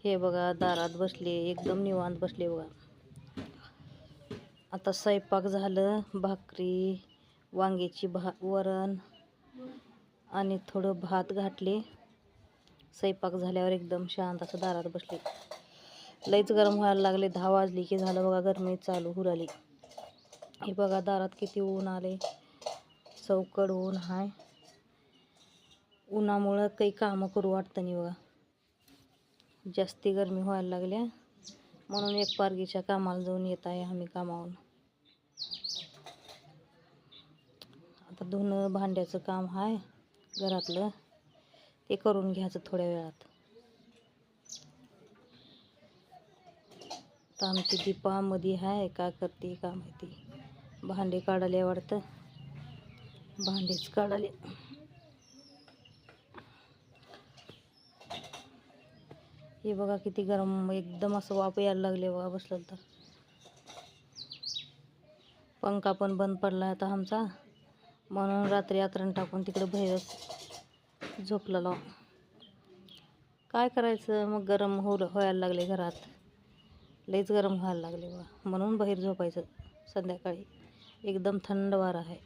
हे बघा दारात बसले, एकदम निवांत बसले बघा. आता स्वयंपाक झालं, भाकरी, वांग्याची वरण आणि थोडं भात घातले. स्वयंपाक झाल्यावर एकदम शांत असं दारात बसले. लईच गरम व्हायला लागले. 10 वाजली की झालं बघा गरमी चालू होऊ लागली. हे बघा दारात किती ऊन आले, चौकड ऊन हाय. उन्हामुळं काही कामं करू वाटतं नाही बघा. जास्ती गरमी व्हायला लागल्या, म्हणून एक पारगीच्या कामाला जाऊन येत आहे आम्ही कामावरून. आता धुणं भांड्याचं काम आहे घरातलं, ते करून घ्यायचं थोड्या वेळात. तर आमची दीपा मध्ये आहे, काय करते का माहिती. भांडे काढायला वाटतं, भांडेच काढाले. हे बघा किती गरम, एकदम असं वाफ यायला लागले बघा बसलं तर. पंखा पण बंद पडला आता आमचा, म्हणून रात्री आतरण टाकून तिकडे बाहेरच झोपलेलो. काय करायचं मग, गरम व्हायला लागले घरात, लईच गरम व्हायला लागले बघा. म्हणून बाहेर झोपायचं संध्याकाळी, एकदम थंड वारा आहे.